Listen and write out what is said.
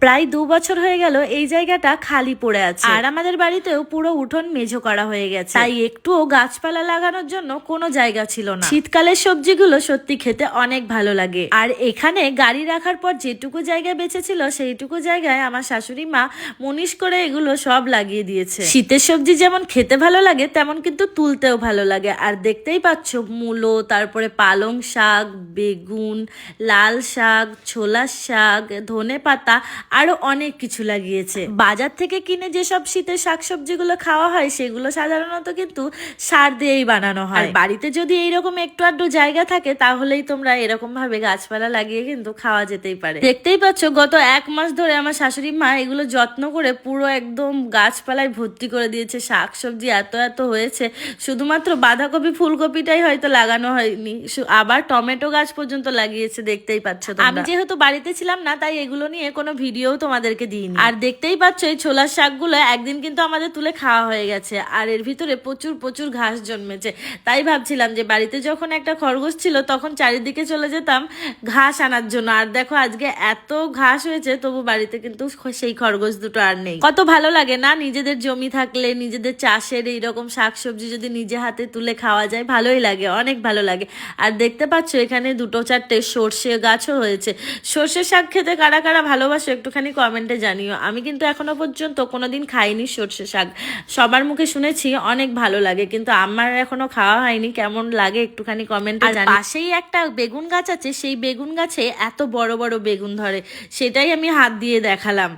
প্রায় 2 বছর হয়ে গেল এই জায়গাটা খালি পড়ে আছে, আর আমাদের বাড়িতেও পুরো উঠোন মেঝো করা হয়ে গেছে, তাই একটুও গাছপালা লাগানোর জন্য কোনো জায়গা ছিল না। শীতকালের সবজিগুলো সত্যি খেতে অনেক ভালো লাগে, আর এখানে গাড়ি রাখার পর যেটুকু জায়গা বেঁচেছিল সেইটুকু জায়গায় আমার শাশুড়ি মা মনিশ করে এগুলো সব লাগিয়ে দিয়েছে। শীতের সবজি যেমন খেতে ভালো লাগে তেমন কিন্তু তুলতেও ভালো লাগে। আর দেখতেই পাচ্ছ মূলো, তারপরে পালং শাক, বেগুন, লাল শাক, ছোলার শাক, ধনেপাতা, আরো অনেক কিছু লাগিয়েছে। বাজার থেকে কিনে যেসব শীতের শাকসবজিগুলো খাওয়া হয় সেগুলো সাধারণত কিন্তু সার দিয়েই বানানো হয়। বাড়িতে যদি এইরকম একটু আধটু জায়গা থাকে তাহলেই তোমরা এরকম ভাবে গাছপালা লাগিয়ে কিন্তু খাওয়া যেতেই পারে। দেখতেই পাচ্ছ গত 1 মাস ধরে আমার শাশুড়ি মা এগুলো যত্ন করে পুরো একদম গাছপালায় ভর্তি করে দিয়েছে। শাকসবজি এত এত হয়েছে, শুধুমাত্র বাঁধাকপি ফুলকপিটাই হয়তো লাগানো হয়নি, আবার টমেটো গাছ পর্যন্ত লাগিয়েছে। দেখতেই পাচ্ছ তোমরা। আমি যেহেতু বাড়িতে ছিলাম না তাই এগুলো নিয়ে কোনো ভিডিও তোমাদেরকে দিইনি। আর দেখতেই পাচ্ছ এই ছোলার শাকগুলো একদিন কিন্তু আমাদের তুলে খাওয়া হয়ে গেছে, আর এর ভিতরে প্রচুর প্রচুর ঘাস জন্মেছে। তাই ভাবছিলাম যে বাড়িতে যখন একটা খরগোশ ছিল তখন চারিদিকে চলে যেতাম ঘাস আনার জন্য, আর দেখো আজকে এত ঘাস হয়েছে তবু বাড়িতে কিন্তু সেই খরগোশ দুটো আর নেই। কত ভালো লাগে না নিজেদের জমি থাকলে, নিজেদের চাষের এইরকম শাকসবজি যদি নিজে হাতে তুলে খাওয়া যায়, ভালোই লাগে, অনেক ভালো লাগে। আর দেখতে পাচ্ছ এখানে 2-4টে সর্ষে গাছও হয়েছে। সর্ষে শাক খেতে কারা কারা ভালোবাসো একটুখানি কমেন্টে জানিও। আমি কিন্তু এখনো পর্যন্ত কোনোদিন খাইনি সর্ষে শাক, সবার মুখে শুনেছি অনেক ভালো লাগে, কিন্তু আমার এখনো খাওয়া হয়নি। কেমন লাগে একটুখানি কমেন্টে জানিও। পাশেই একটা বেগুন গাছ আছে, সেই বেগুন গাছে এত বড় বড় বেগুন ধরে, সেটাই আমি হাত দিয়ে দেখালাম।